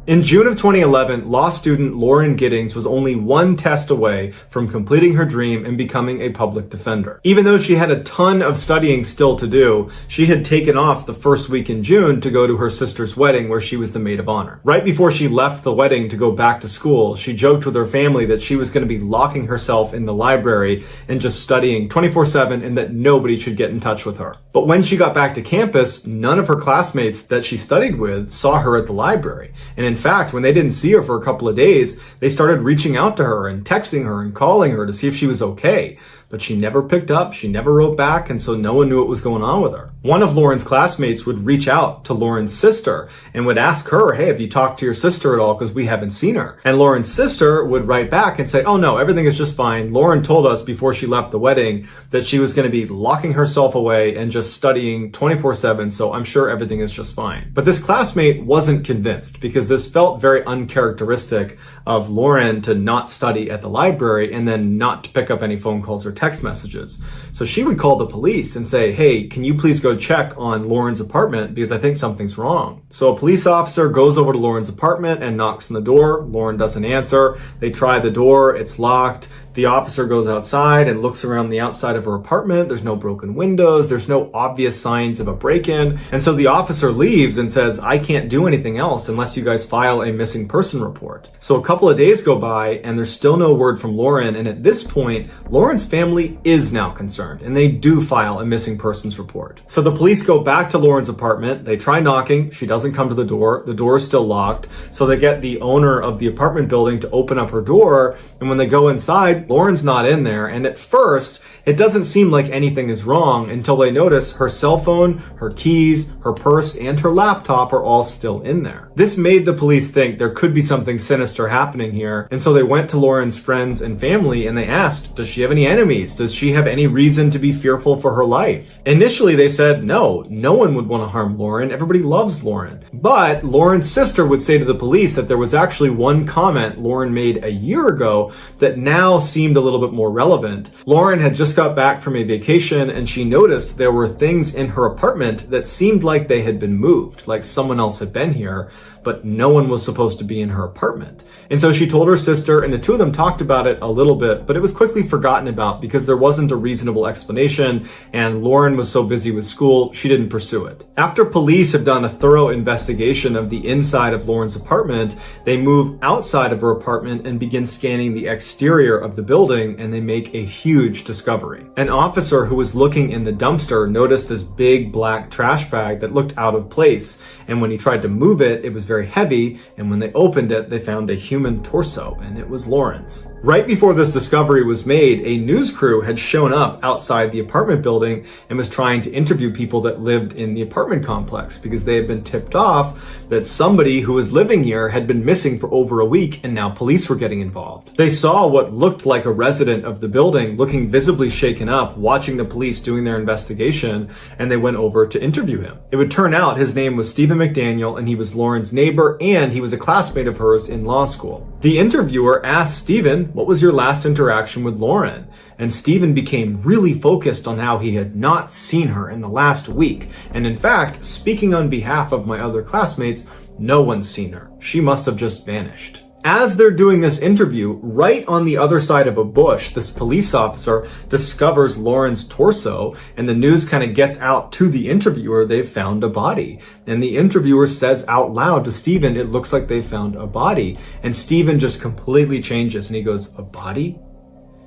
In June of 2011, law student Lauren Giddings was only one test away from completing her dream and becoming a public defender. Even though she had a ton of studying still to do, she had taken off the first week in June to go to her sister's wedding where she was the maid of honor. Right before she left the wedding to go back to school, she joked with her family that she was going to be locking herself in the library and just studying 24/7 and that nobody should get in touch with her. But when she got back to campus, none of her classmates that she studied with saw her at the library. And in fact, when they didn't see her for a couple of days, they started reaching out to her and texting her and calling her to see if she was okay. But she never picked up, she never wrote back, and so no one knew what was going on with her. One of Lauren's classmates would reach out to Lauren's sister and would ask her, hey, have you talked to your sister at all, because we haven't seen her? And Lauren's sister would write back and say, oh no, everything is just fine. Lauren told us before she left the wedding that she was going to be locking herself away and just studying 24/7, so I'm sure everything is just fine. But this classmate wasn't convinced, because this felt very uncharacteristic of Lauren to not study at the library and then not to pick up any phone calls or text messages. So she would call the police and say, hey, can you please go check on Lauren's apartment because I think something's wrong. So a police officer goes over to Lauren's apartment and knocks on the door. Lauren doesn't answer. They try the door, it's locked. The officer goes outside and looks around the outside of her apartment. There's no broken windows. There's no obvious signs of a break-in. And so the officer leaves and says, I can't do anything else unless you guys file a missing person report. So a couple of days go by and there's still no word from Lauren. And at this point, Lauren's family is now concerned and they do file a missing persons report. So the police go back to Lauren's apartment. They try knocking. She doesn't come to the door. The door is still locked. So they get the owner of the apartment building to open up her door. And when they go inside, Lauren's not in there, and at first, it doesn't seem like anything is wrong until they notice her cell phone, her keys, her purse, and her laptop are all still in there. This made the police think there could be something sinister happening here, and so they went to Lauren's friends and family and they asked, does she have any enemies? Does she have any reason to be fearful for her life? Initially, they said no one would want to harm Lauren. Everybody loves Lauren. But Lauren's sister would say to the police that there was actually one comment Lauren made a year ago that now seemed a little bit more relevant. Lauren had just got back from a vacation and she noticed there were things in her apartment that seemed like they had been moved, like someone else had been here, but no one was supposed to be in her apartment. And so she told her sister, and the two of them talked about it a little bit, but it was quickly forgotten about because there wasn't a reasonable explanation, and Lauren was so busy with school, she didn't pursue it. After police have done a thorough investigation of the inside of Lauren's apartment, they move outside of her apartment and begin scanning the exterior of the building, and they make a huge discovery. An officer who was looking in the dumpster noticed this big black trash bag that looked out of place, and when he tried to move it, it was very heavy, and when they opened it, they found a human torso, and it was Lauren's. Right before this discovery was made, a news crew had shown up outside the apartment building and was trying to interview people that lived in the apartment complex because they had been tipped off that somebody who was living here had been missing for over a week, and now police were getting involved. They saw what looked like a resident of the building looking visibly shaken up, watching the police doing their investigation, and they went over to interview him. It would turn out his name was Stephen McDaniel, and he was Lauren's neighbor, and he was a classmate of hers in law school. The interviewer asked Stephen, what was your last interaction with Lauren? And Stephen became really focused on how he had not seen her in the last week. And in fact, speaking on behalf of my other classmates, no one's seen her. She must have just vanished. As they're doing this interview, right on the other side of a bush, this police officer discovers Lauren's torso, and the news kind of gets out to the interviewer, they've found a body. And the interviewer says out loud to Stephen, it looks like they found a body. And Stephen just completely changes and he goes, a body?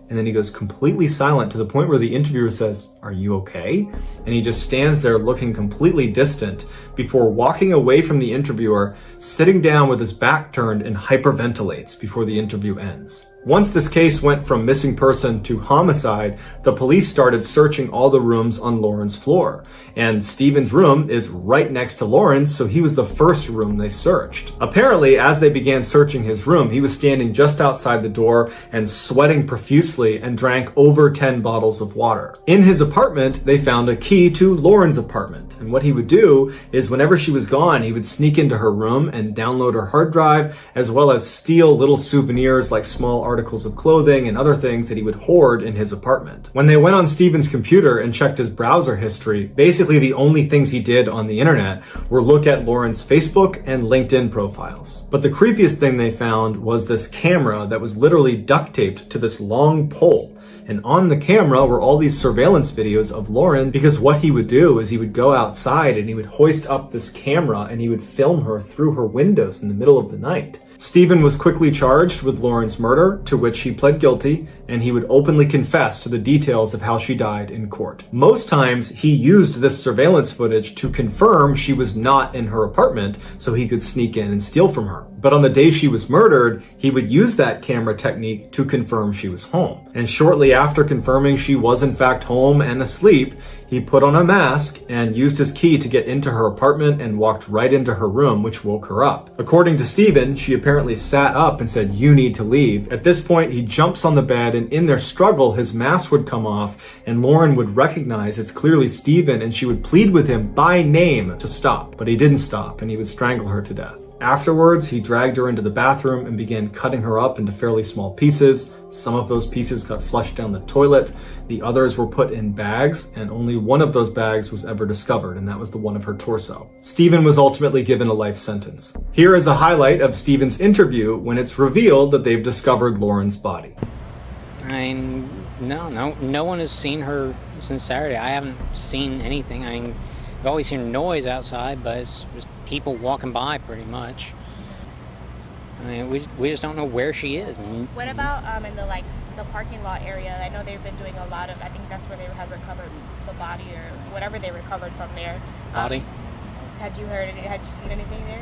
And then he goes completely silent to the point where the interviewer says, are you okay? And he just stands there looking completely distant before walking away from the interviewer, sitting down with his back turned and hyperventilates before the interview ends. Once this case went from missing person to homicide, the police started searching all the rooms on Lauren's floor. And Stephen's room is right next to Lauren's, so he was the first room they searched. Apparently, as they began searching his room, he was standing just outside the door and sweating profusely and drank over 10 bottles of water. In his apartment, they found a key to Lauren's apartment. And what he would do is whenever she was gone, he would sneak into her room and download her hard drive, as well as steal little souvenirs like small articles of clothing and other things that he would hoard in his apartment. When they went on Stephen's computer and checked his browser history, basically the only things he did on the internet were look at Lauren's Facebook and LinkedIn profiles. But the creepiest thing they found was this camera that was literally duct taped to this long pole. And on the camera were all these surveillance videos of Lauren, because what he would do is he would go outside and he would hoist up this camera and he would film her through her windows in the middle of the night. Stephen was quickly charged with Lauren's murder, to which he pled guilty, and he would openly confess to the details of how she died in court. Most times, he used this surveillance footage to confirm she was not in her apartment so he could sneak in and steal from her. But on the day she was murdered, he would use that camera technique to confirm she was home. And shortly after confirming she was in fact home and asleep, he put on a mask and used his key to get into her apartment and walked right into her room, which woke her up. According to Stephen, she apparently sat up and said, "You need to leave." At this point, he jumps on the bed, and in their struggle, his mask would come off, and Lauren would recognize it's clearly Stephen, and she would plead with him by name to stop. But he didn't stop, and he would strangle her to death. Afterwards, he dragged her into the bathroom and began cutting her up into fairly small pieces. Some of those pieces got flushed down the toilet. The others were put in bags, and only one of those bags was ever discovered, and that was the one of her torso. Stephen was ultimately given a life sentence. Here is a highlight of Stephen's interview when it's revealed that they've discovered Lauren's body. No one has seen her since Saturday. I haven't seen anything. I've always seen noise outside, but it's just people walking by pretty much. We just don't know where she is. What about in the parking lot area? I know they've been doing a lot of, I think that's where they have recovered the body or whatever they recovered from there. Body? Had you seen anything there?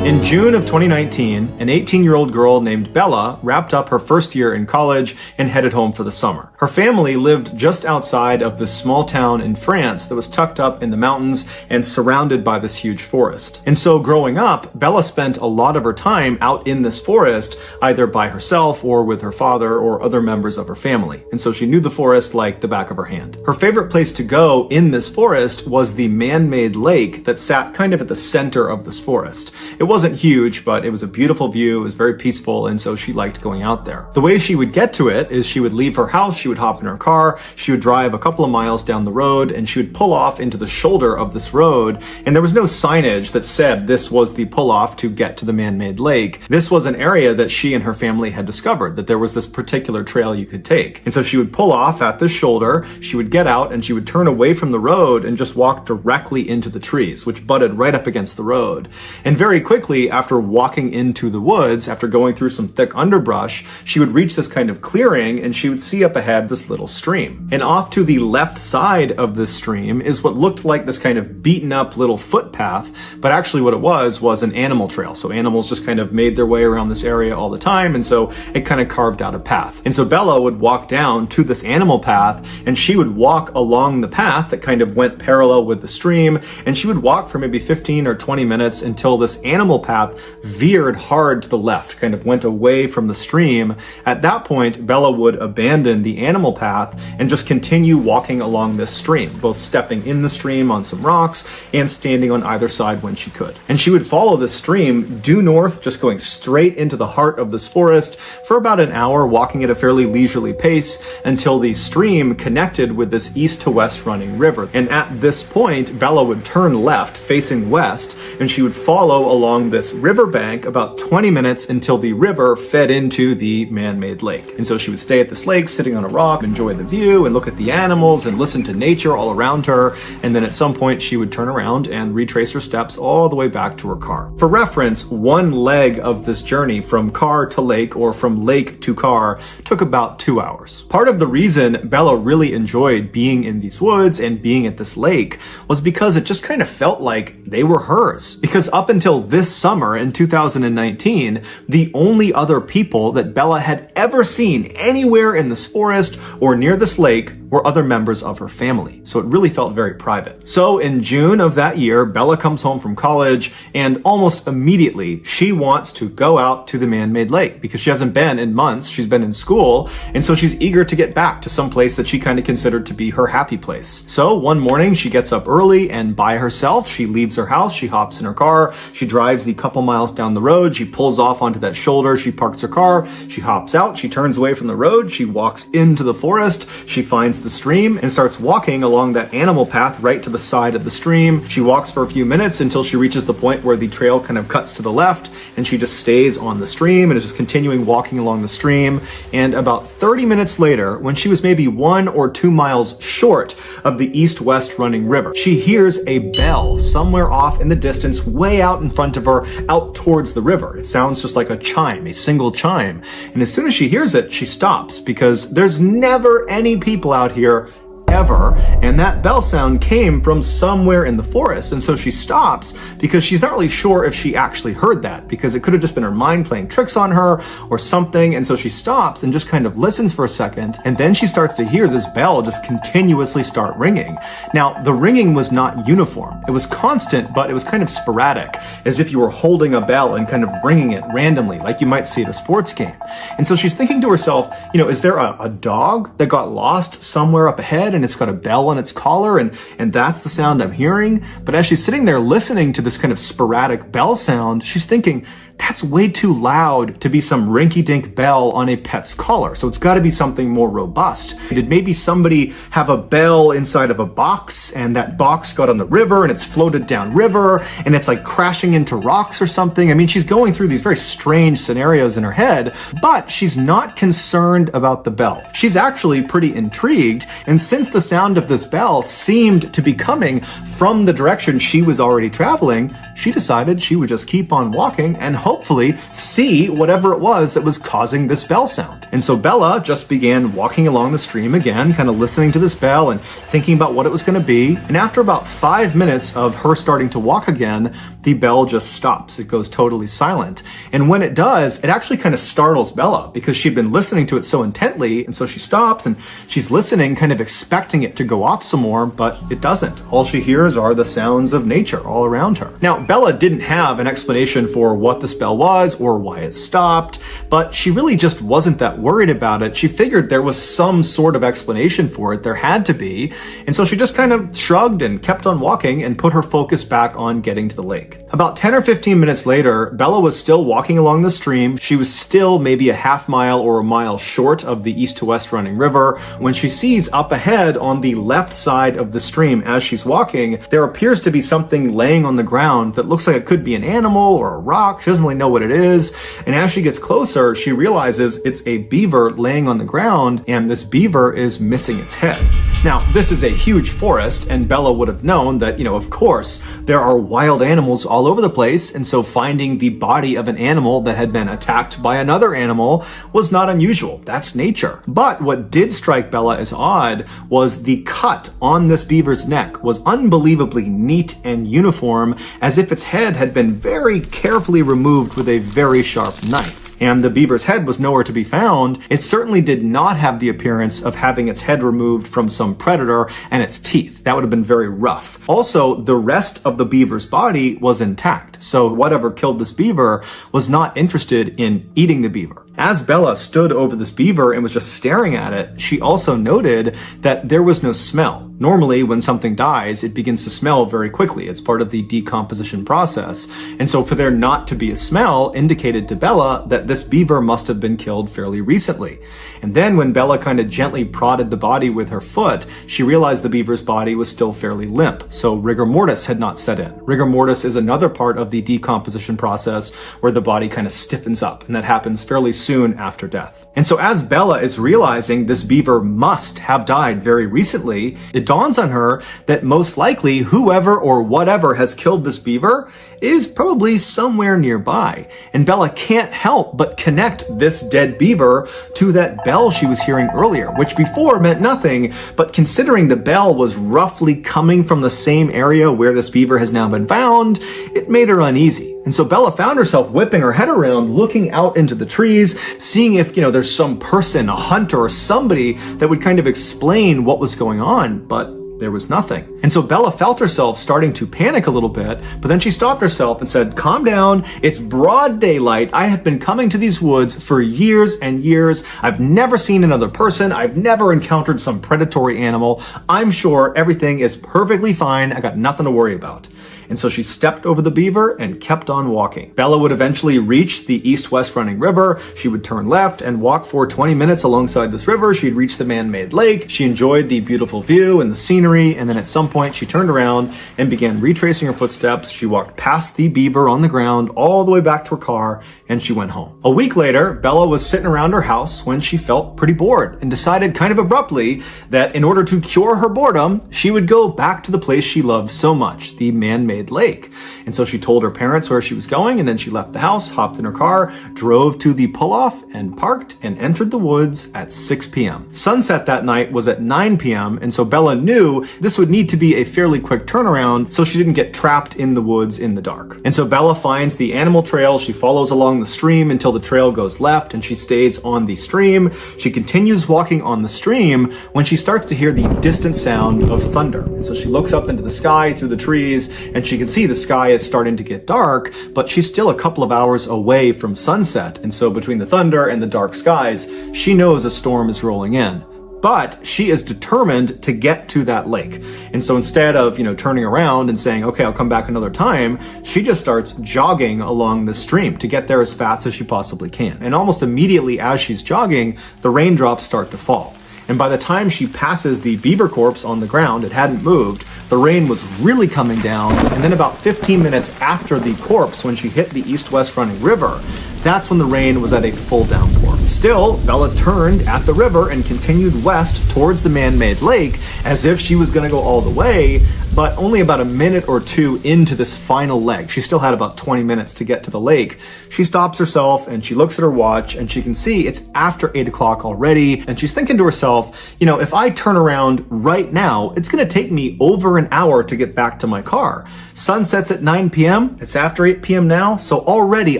In June of 2019, an 18-year-old girl named Bella wrapped up her first year in college and headed home for the summer. Her family lived just outside of this small town in France that was tucked up in the mountains and surrounded by this huge forest. And so growing up, Bella spent a lot of her time out in this forest, either by herself or with her father or other members of her family. And so she knew the forest like the back of her hand. Her favorite place to go in this forest was the man-made lake that sat kind of at the center of this forest. It wasn't huge, but it was a beautiful view, it was very peaceful, and so she liked going out there. The way she would get to it is she would leave her house, she would hop in her car, she would drive a couple of miles down the road, and she would pull off into the shoulder of this road, and there was no signage that said this was the pull-off to get to the man-made lake. This was an area that she and her family had discovered, that there was this particular trail you could take. And so she would pull off at this shoulder, she would get out, and she would turn away from the road and just walk directly into the trees, which butted right up against the road. And very quickly, after walking into the woods, after going through some thick underbrush, she would reach this kind of clearing and she would see up ahead this little stream. And off to the left side of this stream is what looked like this kind of beaten up little footpath, but actually what it was an animal trail. So animals just kind of made their way around this area all the time, and so it kind of carved out a path. And so Bella would walk down to this animal path, and she would walk along the path that kind of went parallel with the stream, and she would walk for maybe 15 or 20 minutes until this animal path veered hard to the left, kind of went away from the stream. At that point, Bella would abandon the animal path and just continue walking along this stream, both stepping in the stream on some rocks and standing on either side when she could. And she would follow this stream due north, just going straight into the heart of this forest for about an hour, walking at a fairly leisurely pace until the stream connected with this east to west running river. And at this point, Bella would turn left, facing west, and she would follow along this riverbank about 20 minutes until the river fed into the man-made lake. And so she would stay at this lake, sitting on a rock, enjoy the view, and look at the animals and listen to nature all around her. And then at some point, she would turn around and retrace her steps all the way back to her car. For reference, one leg of this journey from car to lake or from lake to car took about 2 hours. Part of the reason Bella really enjoyed being in these woods and being at this lake was because it just kind of felt like they were hers. Because up until this summer in 2019, the only other people that Bella had ever seen anywhere in this forest or near this lake were other members of her family, so it really felt very private. So in June of that year, Bella comes home from college, and almost immediately she wants to go out to the man-made lake because she hasn't been in months. She's been in school, and so she's eager to get back to some place that she kind of considered to be her happy place. So one morning she gets up early, and by herself she leaves her house, she hops in her car, she drives the couple miles down the road, she pulls off onto that shoulder, she parks her car, she hops out, she turns away from the road, she walks into the forest, she finds the stream and starts walking along that animal path right to the side of the stream. She walks for a few minutes until she reaches the point where the trail kind of cuts to the left, and she just stays on the stream and is just continuing walking along the stream. And about 30 minutes later, when she was maybe 1 or 2 miles short of the east-west running river, she hears a bell somewhere off in the distance, way out in front of her, out towards the river. It sounds just like a chime, a single chime. And as soon as she hears it, she stops because there's never any people out here ever, and that bell sound came from somewhere in the forest. And so she stops because she's not really sure if she actually heard that, because it could have just been her mind playing tricks on her or something. And so she stops and just kind of listens for a second, and then she starts to hear this bell just continuously start ringing. Now, the ringing was not uniform. It was constant, but it was kind of sporadic, as if you were holding a bell and kind of ringing it randomly, like you might see at a sports game. And so she's thinking to herself, is there a dog that got lost somewhere up ahead and it's got a bell on its collar, and that's the sound I'm hearing? But as she's sitting there listening to this kind of sporadic bell sound, she's thinking, that's way too loud to be some rinky-dink bell on a pet's collar. So it's got to be something more robust. Did maybe somebody have a bell inside of a box, and that box got on the river and it's floated down river and it's like crashing into rocks or something? I mean, she's going through these very strange scenarios in her head, but she's not concerned about the bell. She's actually pretty intrigued, and since the sound of this bell seemed to be coming from the direction she was already traveling, she decided she would just keep on walking and hopefully see whatever it was that was causing this bell sound. And so Bella just began walking along the stream again, kind of listening to this bell and thinking about what it was going to be. And after about 5 minutes of her starting to walk again, the bell just stops. It goes totally silent. And when it does, it actually kind of startles Bella because she'd been listening to it so intently. And so she stops and she's listening, kind of expecting it to go off some more, but it doesn't. All she hears are the sounds of nature all around her. Now, Bella didn't have an explanation for what this bell was or why it stopped, but she really just wasn't that worried about it. She figured there was some sort of explanation for it. There had to be. And so she just kind of shrugged and kept on walking and put her focus back on getting to the lake. About 10 or 15 minutes later, Bella was still walking along the stream. She was still maybe a half mile or a mile short of the east to west running river when she sees up ahead on the left side of the stream as she's walking, there appears to be something laying on the ground that looks like it could be an animal or a rock. She doesn't really know what it is. And as she gets closer, she realizes it's a beaver laying on the ground, and this beaver is missing its head. Now, this is a huge forest, and Bella would have known that, of course, there are wild animals all over the place, and so finding the body of an animal that had been attacked by another animal was not unusual. That's nature. But what did strike Bella as odd was the cut on this beaver's neck was unbelievably neat and uniform, as if its head had been very carefully removed with a very sharp knife. And the beaver's head was nowhere to be found. It certainly did not have the appearance of having its head removed from some predator and its teeth. That would have been very rough. Also, the rest of the beaver's body was intact. So whatever killed this beaver was not interested in eating the beaver. As Bella stood over this beaver and was just staring at it, she also noted that there was no smell. Normally, when something dies, it begins to smell very quickly. It's part of the decomposition process. And so for there not to be a smell indicated to Bella that this beaver must have been killed fairly recently. And then when Bella kind of gently prodded the body with her foot, she realized the beaver's body was still fairly limp. So rigor mortis had not set in. Rigor mortis is another part of the decomposition process where the body kind of stiffens up, and that happens fairly soon after death. And so as Bella is realizing this beaver must have died very recently, it dawns on her that most likely whoever or whatever has killed this beaver is probably somewhere nearby. And Bella can't help but connect this dead beaver to that bell she was hearing earlier, which before meant nothing, but considering the bell was roughly coming from the same area where this beaver has now been found, it made her uneasy. And so Bella found herself whipping her head around, looking out into the trees, seeing if, there's some person, a hunter or somebody that would kind of explain what was going on, but there was nothing. And so Bella felt herself starting to panic a little bit, but then she stopped herself and said, calm down, it's broad daylight. I have been coming to these woods for years and years. I've never seen another person. I've never encountered some predatory animal. I'm sure everything is perfectly fine. I got nothing to worry about. And so she stepped over the beaver and kept on walking. Bella would eventually reach the east-west running river. She would turn left and walk for 20 minutes alongside this river. She'd reach the man-made lake. She enjoyed the beautiful view and the scenery, and then at some point she turned around and began retracing her footsteps. She walked past the beaver on the ground all the way back to her car, and she went home. A week later, Bella was sitting around her house when she felt pretty bored and decided kind of abruptly that in order to cure her boredom, she would go back to the place she loved so much, the man-made lake. And so she told her parents where she was going, and then she left the house, hopped in her car, drove to the pull-off and parked and entered the woods at 6 p.m. Sunset that night was at 9 p.m. and so Bella knew this would need to be a fairly quick turnaround so she didn't get trapped in the woods in the dark. And so Bella finds the animal trail. She follows along the stream until the trail goes left and she stays on the stream. She continues walking on the stream when she starts to hear the distant sound of thunder. And so she looks up into the sky through the trees and she can see the sky is starting to get dark, but she's still a couple of hours away from sunset. And so between the thunder and the dark skies, she knows a storm is rolling in. But she is determined to get to that lake. And so instead of, turning around and saying, okay, I'll come back another time, she just starts jogging along the stream to get there as fast as she possibly can. And almost immediately as she's jogging, the raindrops start to fall. And by the time she passes the beaver corpse on the ground, it hadn't moved, the rain was really coming down, and then about 15 minutes after the corpse, when she hit the east-west running river, that's when the rain was at a full downpour. Still, Bella turned at the river and continued west towards the man-made lake as if she was going to go all the way, but only about a minute or two into this final leg. She still had about 20 minutes to get to the lake. She stops herself and she looks at her watch and she can see it's after 8 o'clock already. And she's thinking to herself, if I turn around right now, it's going to take me over an hour to get back to my car. Sunsets at 9 p.m. It's after 8 p.m. now. So already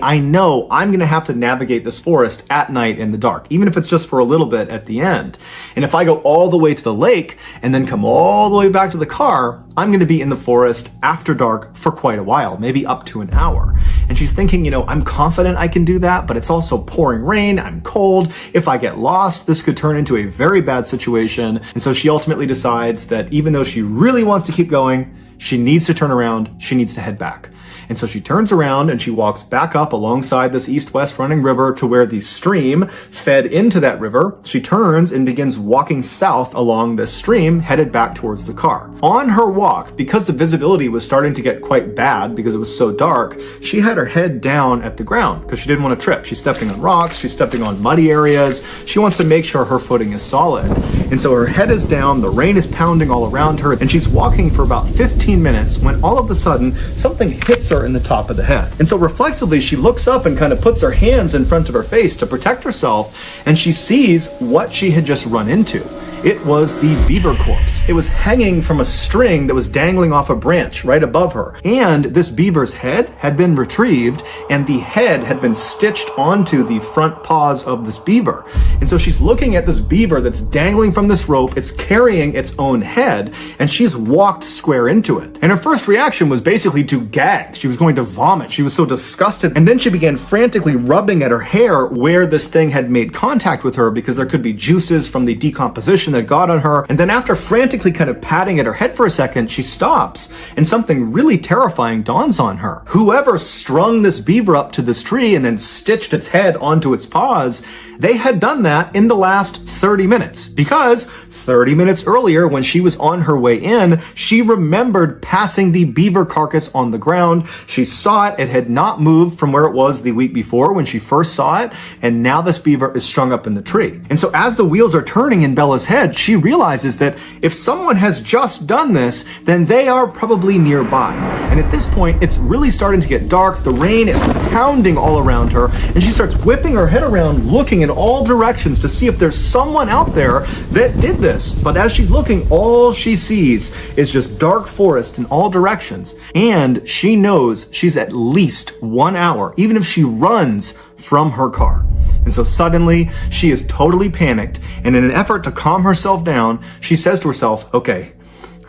I know I'm going to have to navigate this forest at night in the dark, even if it's just for a little bit at the end. And if I go all the way to the lake and then come all the way back to the car, I'm going to be in the forest after dark for quite a while, maybe up to an hour. And she's thinking, I'm confident I can do that, but it's also pouring rain, I'm cold. If I get lost, this could turn into a very bad situation. And so she ultimately decides that even though she really wants to keep going, she needs to turn around, she needs to head back. And so she turns around and she walks back up alongside this east-west running river to where the stream fed into that river. She turns and begins walking south along this stream, headed back towards the car. On her walk, because the visibility was starting to get quite bad because it was so dark, she had her head down at the ground because she didn't want to trip. She's stepping on rocks, she's stepping on muddy areas. She wants to make sure her footing is solid. And so her head is down, the rain is pounding all around her, and she's walking for about 15 minutes when all of a sudden something hits her in the top of the head. And so reflexively, she looks up and kind of puts her hands in front of her face to protect herself, and she sees what she had just run into. It was the beaver corpse. It was hanging from a string that was dangling off a branch right above her. And this beaver's head had been retrieved, and the head had been stitched onto the front paws of this beaver. And so she's looking at this beaver that's dangling from this rope. It's carrying its own head, and she's walked square into it. And her first reaction was basically to gag. She was going to vomit. She was so disgusted. And then she began frantically rubbing at her hair where this thing had made contact with her, because there could be juices from the decomposition that got on her. And then after frantically kind of patting at her head for a second, she stops and something really terrifying dawns on her. Whoever strung this beaver up to this tree and then stitched its head onto its paws, they had done that in the last 30 minutes, because 30 minutes earlier, when she was on her way in, she remembered passing the beaver carcass on the ground. She saw it. It had not moved from where it was the week before when she first saw it, and now this beaver is strung up in the tree. And so as the wheels are turning in Bella's head, she realizes that if someone has just done this, then they are probably nearby. And at this point, it's really starting to get dark. The rain is pounding all around her, and she starts whipping her head around, looking in in all directions to see if there's someone out there that did this. But as she's looking, all she sees is just dark forest in all directions. And she knows she's at least 1 hour, even if she runs from her car. And so suddenly she is totally panicked. And in an effort to calm herself down, she says to herself, okay,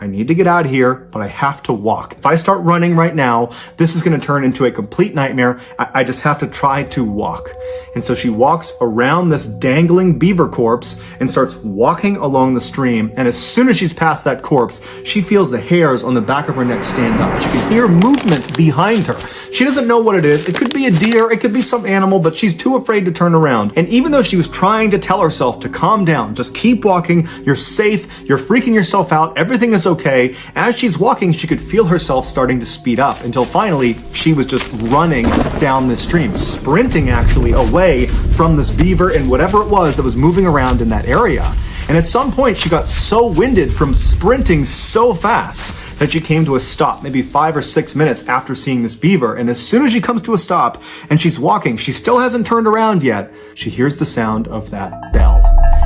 I need to get out of here, but I have to walk. If I start running right now, this is going to turn into a complete nightmare. I just have to try to walk. And so she walks around this dangling beaver corpse and starts walking along the stream. And as soon as she's past that corpse, she feels the hairs on the back of her neck stand up. She can hear movement behind her. She doesn't know what it is. It could be a deer, it could be some animal, but she's too afraid to turn around. And even though she was trying to tell herself to calm down, just keep walking, you're safe, you're freaking yourself out, everything is okay, as she's walking, she could feel herself starting to speed up until finally she was just running down this stream, sprinting actually away from this beaver and whatever it was that was moving around in that area. And at some point, she got so winded from sprinting so fast that she came to a stop, maybe 5 or 6 minutes after seeing this beaver. And as soon as she comes to a stop and she's walking, she still hasn't turned around yet, she hears the sound of that bell.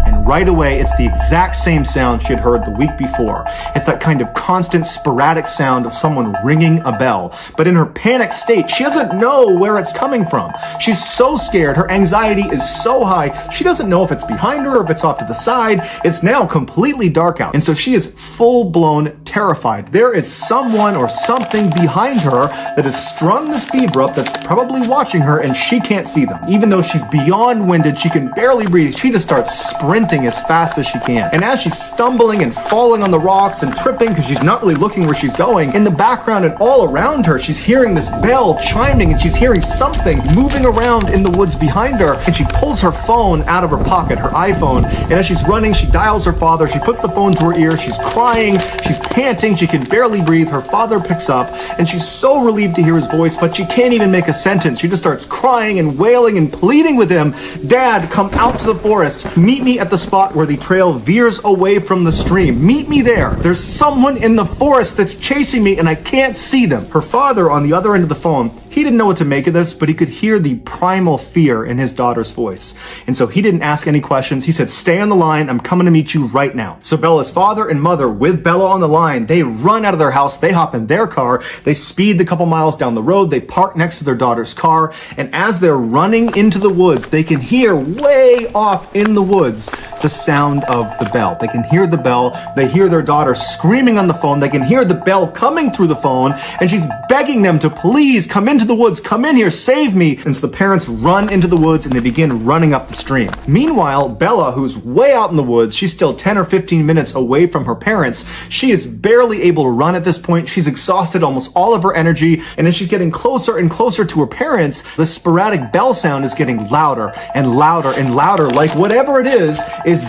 And right away, it's the exact same sound she had heard the week before. It's that kind of constant, sporadic sound of someone ringing a bell. But in her panic state, she doesn't know where it's coming from. She's so scared. Her anxiety is so high. She doesn't know if it's behind her or if it's off to the side. It's now completely dark out. And so she is full-blown terrified. There is someone or something behind her that has strung this beaver up that's probably watching her, and she can't see them. Even though she's beyond winded, she can barely breathe, she just starts sprinting as fast as she can. And as she's stumbling and falling on the rocks and tripping because she's not really looking where she's going, in the background and all around her, she's hearing this bell chiming and she's hearing something moving around in the woods behind her. And she pulls her phone out of her pocket, her iPhone, and as she's running, she dials her father. She puts the phone to her ear. She's crying. She's panting. She can barely breathe. Her father picks up and she's so relieved to hear his voice, but she can't even make a sentence. She just starts crying and wailing and pleading with him, Dad, come out to the forest. Meet me at the spot where the trail veers away from the stream. Meet me there. There's someone in the forest that's chasing me and I can't see them. Her father on the other end of the phone, he didn't know what to make of this, but he could hear the primal fear in his daughter's voice. And so he didn't ask any questions. He said, stay on the line. I'm coming to meet you right now. So Bella's father and mother, with Bella on the line, they run out of their house. They hop in their car. They speed the couple miles down the road. They park next to their daughter's car. And as they're running into the woods, they can hear way off in the woods the sound of the bell. They can hear the bell. They hear their daughter screaming on the phone. They can hear the bell coming through the phone. And she's begging them to please come into the woods, come in here, save me. And so the parents run into the woods and they begin running up the stream. Meanwhile, Bella, who's way out in the woods, she's still 10 or 15 minutes away from her parents. She is barely able to run at this point. She's exhausted almost all of her energy. And as she's getting closer and closer to her parents, the sporadic bell sound is getting louder and louder and louder, like whatever it is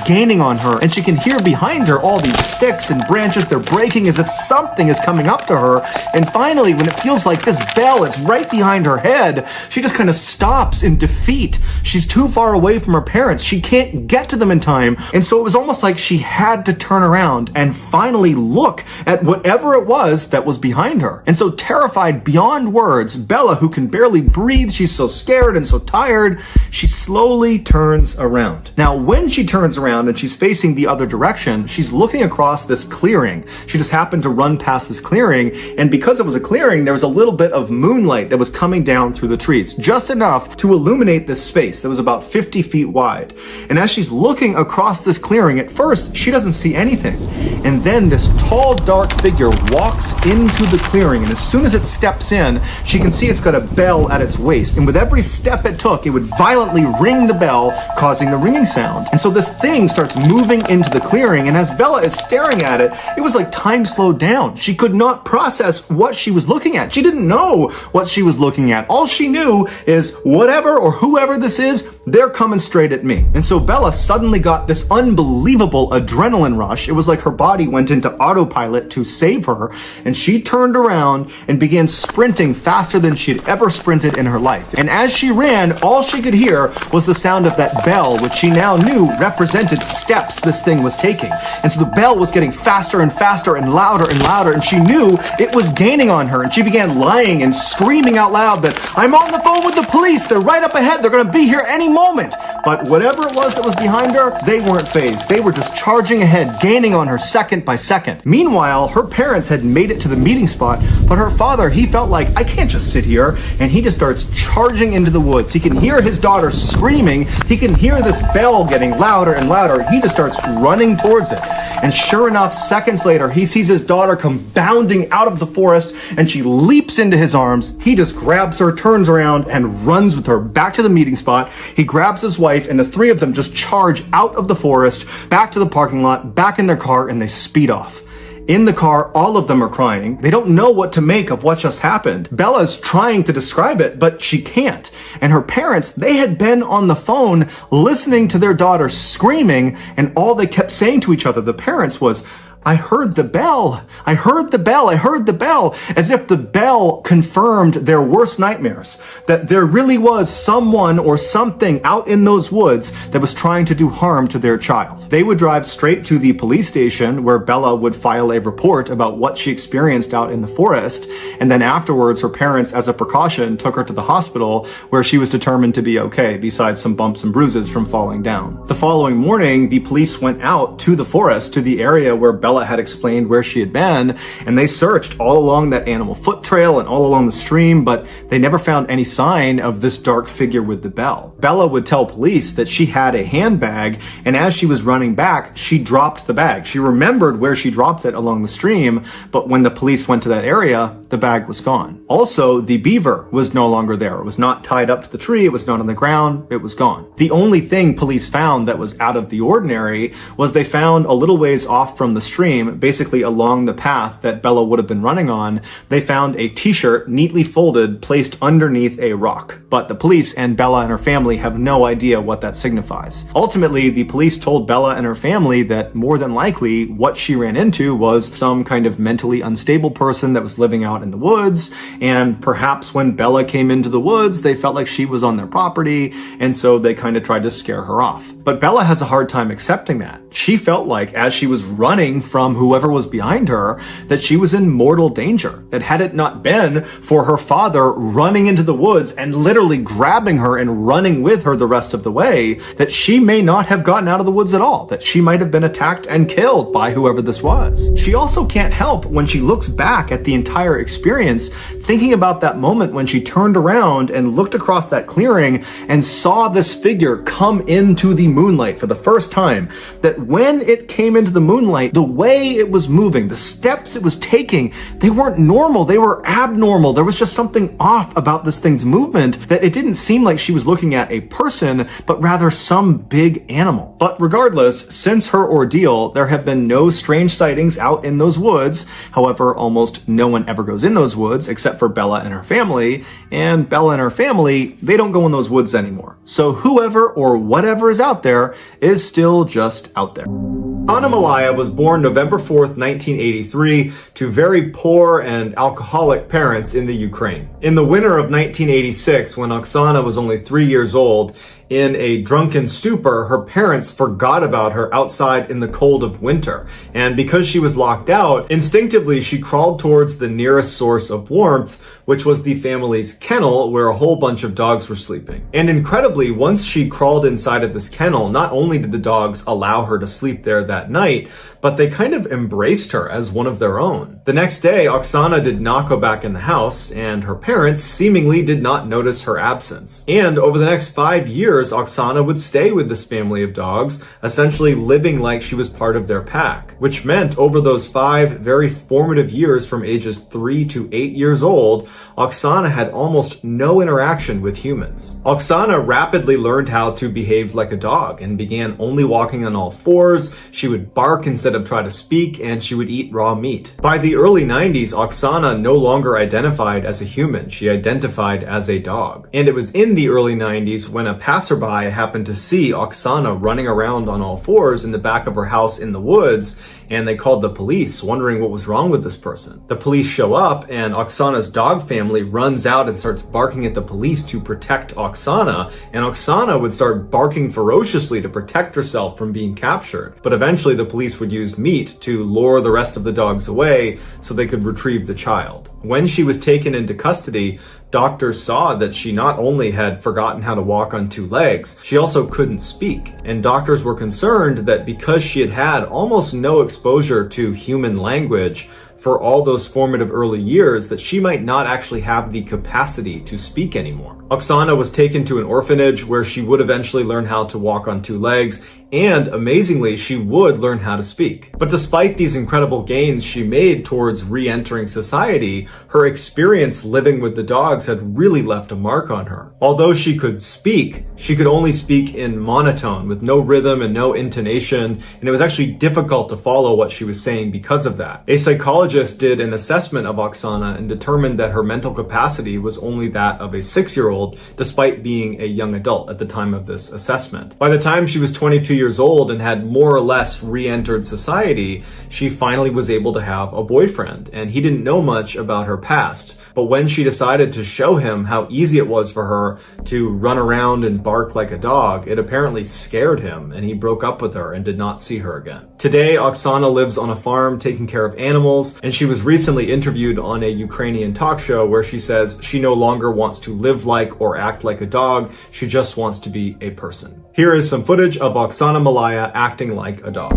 gaining on her. And she can hear behind her all these sticks and branches. They're breaking as if something is coming up to her. And finally, when it feels like this bell is right behind her head, she just kind of stops in defeat. She's too far away from her parents. She can't get to them in time. And so it was almost like she had to turn around and finally look at whatever it was that was behind her. And so terrified beyond words, Bella, who can barely breathe, she's so scared and so tired, she slowly turns around. Now, when she turns around and she's facing the other direction, she's looking across this clearing. She just happened to run past this clearing, and because it was a clearing, there was a little bit of moonlight that was coming down through the trees, just enough to illuminate this space that was about 50 feet wide. And as she's looking across this clearing, at first, she doesn't see anything. And then this tall, dark figure walks into the clearing, and as soon as it steps in, she can see it's got a bell at its waist. And with every step it took, it would violently ring the bell, causing the ringing sound. And so this thing starts moving into the clearing, and as Bella is staring at it, it was like time slowed down. She could not process what she was looking at. She didn't know what she was looking at. All she knew is whatever or whoever this is, they're coming straight at me. And so Bella suddenly got this unbelievable adrenaline rush. It was like her body went into autopilot to save her, and she turned around and began sprinting faster than she had ever sprinted in her life. And as she ran, all she could hear was the sound of that bell, which she now knew represented steps this thing was taking. And so the bell was getting faster and faster and louder, and she knew it was gaining on her. And she began lying and screaming out loud that, I'm on the phone with the police. They're right up ahead. They're going to be here any moment. But whatever it was that was behind her, they weren't fazed. They were just charging ahead, gaining on her second by second. Meanwhile, her parents had made it to the meeting spot, but her father, he felt like, I can't just sit here, and he just starts charging into the woods. He can hear his daughter screaming. He can hear this bell getting louder and louder. He just starts running towards it. And sure enough, seconds later, he sees his daughter come bounding out of the forest, and she leaps into his arms. He just grabs her, turns around, and runs with her back to the meeting spot. He grabs his wife, and the three of them just charge out of the forest, back to the parking lot, back in their car, and they speed off. In the car, all of them are crying. They don't know what to make of what just happened. Bella's trying to describe it, but she can't. And her parents, they had been on the phone listening to their daughter screaming, and all they kept saying to each other, the parents, was, I heard the bell. I heard the bell. I heard the bell. As if the bell confirmed their worst nightmares. That there really was someone or something out in those woods that was trying to do harm to their child. They would drive straight to the police station where Bella would file a report about what she experienced out in the forest. And then afterwards, her parents, as a precaution, took her to the hospital where she was determined to be okay, besides some bumps and bruises from falling down. The following morning, the police went out to the forest, to the area where Bella had explained where she had been, and they searched all along that animal foot trail and all along the stream, but they never found any sign of this dark figure with the bell. Bella would tell police that she had a handbag, and as she was running back, she dropped the bag. She remembered where she dropped it along the stream, but when the police went to that area, the bag was gone. Also, the beaver was no longer there. It was not tied up to the tree. It was not on the ground. It was gone. The only thing police found that was out of the ordinary was they found a little ways off from the stream, basically along the path that Bella would have been running on, they found a t-shirt neatly folded placed underneath a rock. But the police and Bella and her family have no idea what that signifies. Ultimately, the police told Bella and her family that more than likely what she ran into was some kind of mentally unstable person that was living out in the woods, and perhaps when Bella came into the woods, they felt like she was on their property, and so they kind of tried to scare her off. But Bella has a hard time accepting that. She felt like as she was running from whoever was behind her, that she was in mortal danger. That had it not been for her father running into the woods and literally grabbing her and running with her the rest of the way, that she may not have gotten out of the woods at all, that she might have been attacked and killed by whoever this was. She also can't help, when she looks back at the entire experience, thinking about that moment when she turned around and looked across that clearing and saw this figure come into the moonlight for the first time, that when it came into the moonlight, the way it was moving, the steps it was taking, they weren't normal, they were abnormal. There was just something off about this thing's movement, that it didn't seem like she was looking at a person, but rather some big animal. But regardless, since her ordeal, there have been no strange sightings out in those woods. However, almost no one ever goes in those woods except for Bella and her family, and Bella and her family, they don't go in those woods anymore. So whoever or whatever is out there is still just out there. Anna Malaya was born November 4th, 1983, to very poor and alcoholic parents in the Ukraine. In the winter of 1986, when Oksana was only 3 years old, in a drunken stupor, her parents forgot about her outside in the cold of winter. And because she was locked out, instinctively she crawled towards the nearest source of warmth, which was the family's kennel, where a whole bunch of dogs were sleeping. And incredibly, once she crawled inside of this kennel, not only did the dogs allow her to sleep there that night, but they kind of embraced her as one of their own. The next day, Oksana did not go back in the house, and her parents seemingly did not notice her absence. And over the next 5 years, Oksana would stay with this family of dogs, essentially living like she was part of their pack, which meant over those 5 very formative years from ages 3 to 8 years old, Oksana had almost no interaction with humans. Oksana rapidly learned how to behave like a dog and began only walking on all fours. She would bark instead of try to speak, and she would eat raw meat. By the early 90s, Oksana no longer identified as a human. She identified as a dog. And it was in the early 90s when a passerby happened to see Oksana running around on all fours in the back of her house in the woods, and they called the police, wondering what was wrong with this person. The police show up, and Oksana's dog family runs out and starts barking at the police to protect Oksana, and Oksana would start barking ferociously to protect herself from being captured. But eventually the police would use meat to lure the rest of the dogs away so they could retrieve the child. When she was taken into custody, doctors saw that she not only had forgotten how to walk on two legs, she also couldn't speak. And doctors were concerned that because she had had almost no exposure to human language for all those formative early years, that she might not actually have the capacity to speak anymore. Oksana was taken to an orphanage where she would eventually learn how to walk on two legs, and amazingly, she would learn how to speak. But despite these incredible gains she made towards re-entering society, her experience living with the dogs had really left a mark on her. Although she could speak, she could only speak in monotone with no rhythm and no intonation, and it was actually difficult to follow what she was saying because of that. A psychologist did an assessment of Oksana and determined that her mental capacity was only that of a 6-year-old, despite being a young adult at the time of this assessment. By the time she was 22 years old and had more or less re-entered society, she finally was able to have a boyfriend, and he didn't know much about her past. But when she decided to show him how easy it was for her to run around and bark like a dog, it apparently scared him, and he broke up with her and did not see her again. Today, Oksana lives on a farm taking care of animals, and she was recently interviewed on a Ukrainian talk show where she says she no longer wants to live like or act like a dog, she just wants to be a person. Here is some footage of Oksana Malaya acting like a dog.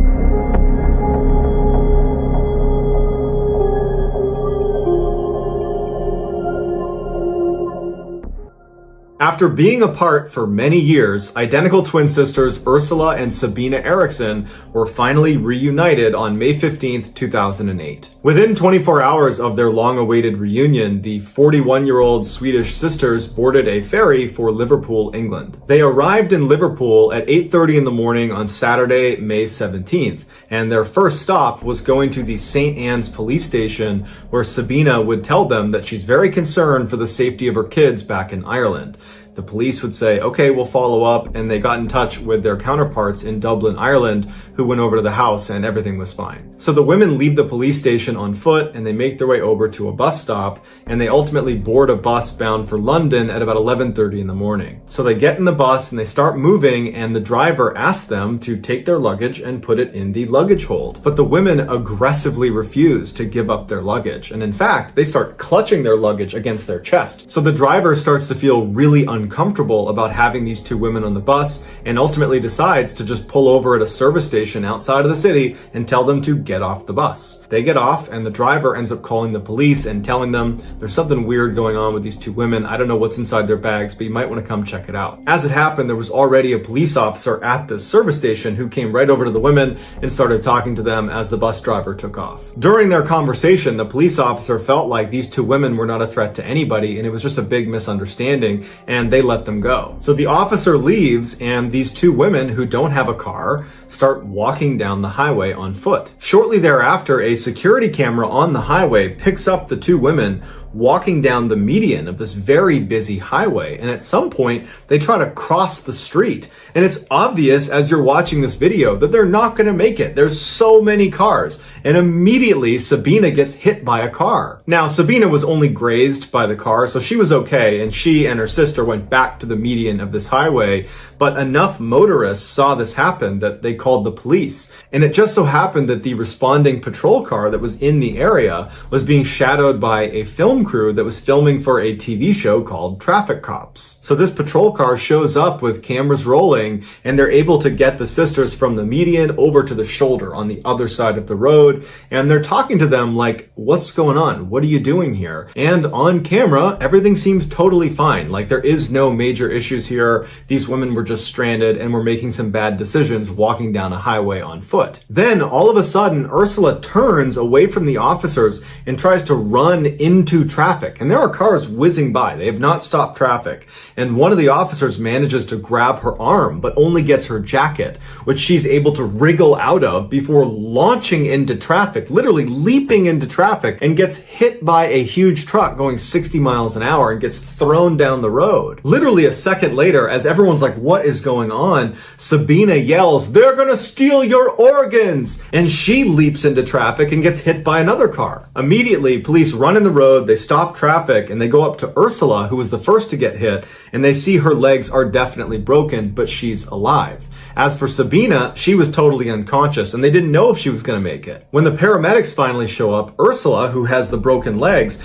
After being apart for many years, identical twin sisters Ursula and Sabina Eriksson were finally reunited on May 15th, 2008. Within 24 hours of their long-awaited reunion, the 41-year-old Swedish sisters boarded a ferry for Liverpool, England. They arrived in Liverpool at 8:30 in the morning on Saturday, May 17th, and their first stop was going to the St. Anne's police station, where Sabina would tell them that she's very concerned for the safety of her kids back in Ireland. The police would say, okay, we'll follow up, and they got in touch with their counterparts in Dublin, Ireland, who went over to the house and everything was fine. So the women leave the police station on foot and they make their way over to a bus stop, and they ultimately board a bus bound for London at about 11:30 in the morning. So they get in the bus and they start moving, and the driver asks them to take their luggage and put it in the luggage hold. But the women aggressively refuse to give up their luggage, and in fact, they start clutching their luggage against their chest. So the driver starts to feel really uncomfortable about having these two women on the bus, and ultimately decides to just pull over at a service station outside of the city and tell them to get off the bus. They get off, and the driver ends up calling the police and telling them there's something weird going on with these two women. I don't know what's inside their bags, but you might want to come check it out. As it happened, there was already a police officer at this service station who came right over to the women and started talking to them as the bus driver took off. During their conversation, the police officer felt like these two women were not a threat to anybody, and it was just a big misunderstanding, and they let them go. So the officer leaves, and these two women who don't have a car start walking down the highway on foot. Shortly thereafter, a security camera on the highway picks up the two women walking down the median of this very busy highway, and at some point they try to cross the street, and it's obvious as you're watching this video that they're not going to make it. There's so many cars, and immediately Sabina gets hit by a car. Now, Sabina was only grazed by the car, so she was okay, and she and her sister went back to the median of this highway, but enough motorists saw this happen that they called the police, and it just so happened that the responding patrol car that was in the area was being shadowed by a film crew that was filming for a TV show called Traffic Cops. So this patrol car shows up with cameras rolling, and they're able to get the sisters from the median over to the shoulder on the other side of the road, and they're talking to them like, what's going on? What are you doing here? And on camera, everything seems totally fine. Like, there is no major issues here. These women were just stranded and were making some bad decisions walking down a highway on foot. Then all of a sudden, Ursula turns away from the officers and tries to run into traffic, and there are cars whizzing by. They have not stopped traffic. And one of the officers manages to grab her arm, but only gets her jacket, which she's able to wriggle out of before launching into traffic, literally leaping into traffic, and gets hit by a huge truck going 60 miles an hour and gets thrown down the road. Literally a second later, as everyone's like, what is going on? Sabina yells, "They're gonna steal your organs!" And she leaps into traffic and gets hit by another car. Immediately, police run in the road, they stop traffic, and they go up to Ursula, who was the first to get hit, and they see her legs are definitely broken, but she's alive. As for Sabina, she was totally unconscious, and they didn't know if she was going to make it. When the paramedics finally show up, Ursula, who has the broken legs,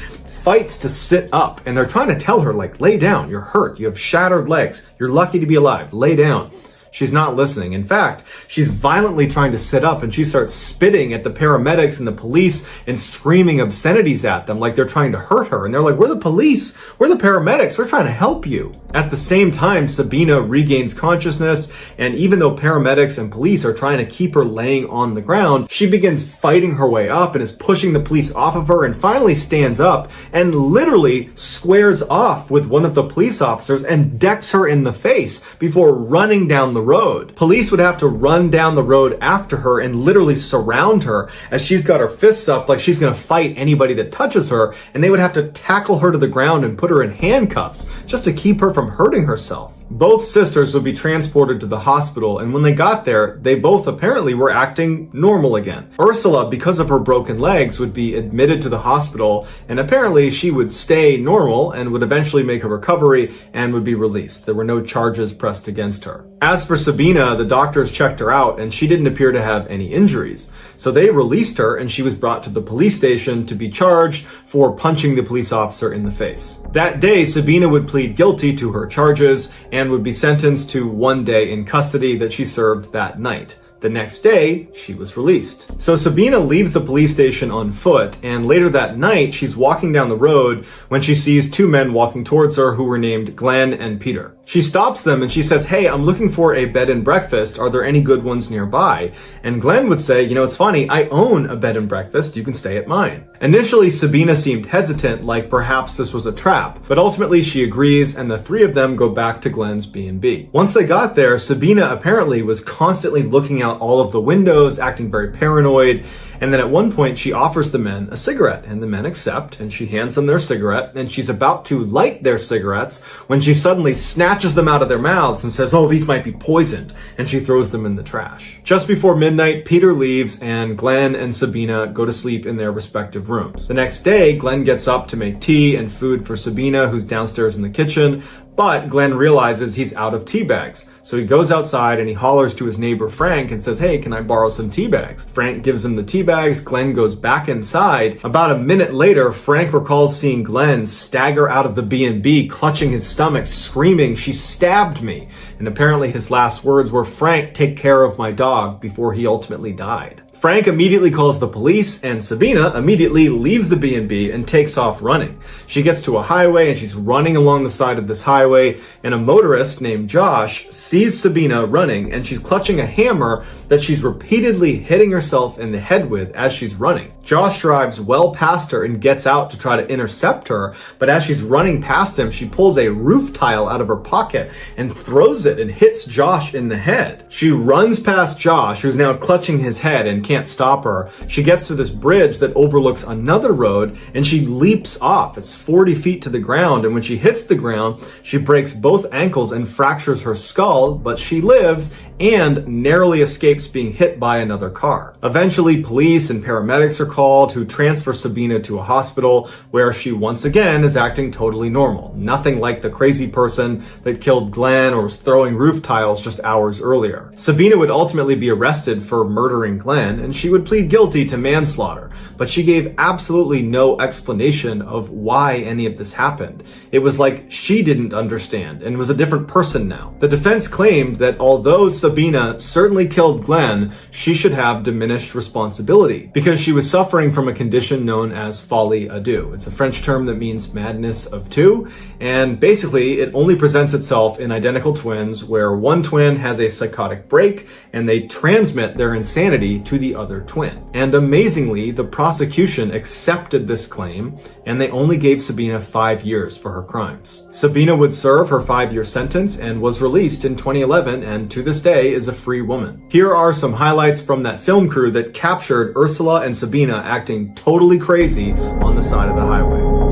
fights to sit up, and they're trying to tell her, like, lay down, you're hurt, you have shattered legs, you're lucky to be alive, lay down. She's not listening. In fact, she's violently trying to sit up, and she starts spitting at the paramedics and the police and screaming obscenities at them like they're trying to hurt her. And they're like, we're the police, we're the paramedics, we're trying to help you. At the same time, Sabina regains consciousness, and even though paramedics and police are trying to keep her laying on the ground, she begins fighting her way up and is pushing the police off of her and finally stands up and literally squares off with one of the police officers and decks her in the face before running down the road. Police would have to run down the road after her and literally surround her as she's got her fists up like she's going to fight anybody that touches her, and they would have to tackle her to the ground and put her in handcuffs just to keep her from hurting herself. Both sisters would be transported to the hospital, and when they got there, they both apparently were acting normal again. Ursula, because of her broken legs, would be admitted to the hospital, and apparently she would stay normal and would eventually make a recovery and would be released. There were no charges pressed against her. As for Sabina, the doctors checked her out, and she didn't appear to have any injuries. So they released her, and she was brought to the police station to be charged for punching the police officer in the face. That day, Sabina would plead guilty to her charges and would be sentenced to 1 day in custody that she served that night. The next day, she was released. So Sabina leaves the police station on foot, and later that night, she's walking down the road when she sees two men walking towards her who were named Glenn and Peter. She stops them and she says, "Hey, I'm looking for a bed and breakfast. Are there any good ones nearby?" And Glenn would say, "You know, it's funny, I own a bed and breakfast. You can stay at mine." Initially, Sabina seemed hesitant, like perhaps this was a trap, but ultimately she agrees, and the three of them go back to Glenn's B&B. Once they got there, Sabina apparently was constantly looking out all of the windows, acting very paranoid, and then at one point she offers the men a cigarette, and the men accept, and she hands them their cigarette, and she's about to light their cigarettes when she suddenly snatches them out of their mouths and says, "Oh, these might be poisoned," and she throws them in the trash. Just before midnight, Peter leaves, and Glenn and Sabina go to sleep in their respective rooms. The next day, Glenn gets up to make tea and food for Sabina, who's downstairs in the kitchen, but Glenn realizes he's out of tea bags. So he goes outside and he hollers to his neighbor Frank and says, "Hey, can I borrow some tea bags?" Frank gives him the tea bags. Glenn goes back inside. About a minute later, Frank recalls seeing Glenn stagger out of the B&B, clutching his stomach, screaming, "She stabbed me." And apparently his last words were, "Frank, take care of my dog," before he ultimately died. Frank immediately calls the police, and Sabina immediately leaves the B&B and takes off running. She gets to a highway and she's running along the side of this highway, and a motorist named Josh sees Sabina running, and she's clutching a hammer that she's repeatedly hitting herself in the head with as she's running. Josh drives well past her and gets out to try to intercept her, but as she's running past him, she pulls a roof tile out of her pocket and throws it and hits Josh in the head. She runs past Josh, who's now clutching his head and can't stop her. She gets to this bridge that overlooks another road, and she leaps off. It's 40 feet to the ground, and when she hits the ground, she breaks both ankles and fractures her skull, but she lives and narrowly escapes being hit by another car. Eventually, police and paramedics are called, who transfer Sabina to a hospital where she once again is acting totally normal. Nothing like the crazy person that killed Glenn or was throwing roof tiles just hours earlier. Sabina would ultimately be arrested for murdering Glenn, and she would plead guilty to manslaughter, but she gave absolutely no explanation of why any of this happened. It was like she didn't understand and was a different person now. The defense claimed that although Sabina certainly killed Glenn, she should have diminished responsibility because she was suffering from a condition known as folie à deux. It's a French term that means madness of two, and basically it only presents itself in identical twins where one twin has a psychotic break and they transmit their insanity to the the other twin. And amazingly, the prosecution accepted this claim, and they only gave Sabina 5 years for her crimes. Sabina would serve her 5-year sentence and was released in 2011, and to this day is a free woman. Here are some highlights from that film crew that captured Ursula and Sabina acting totally crazy on the side of the highway.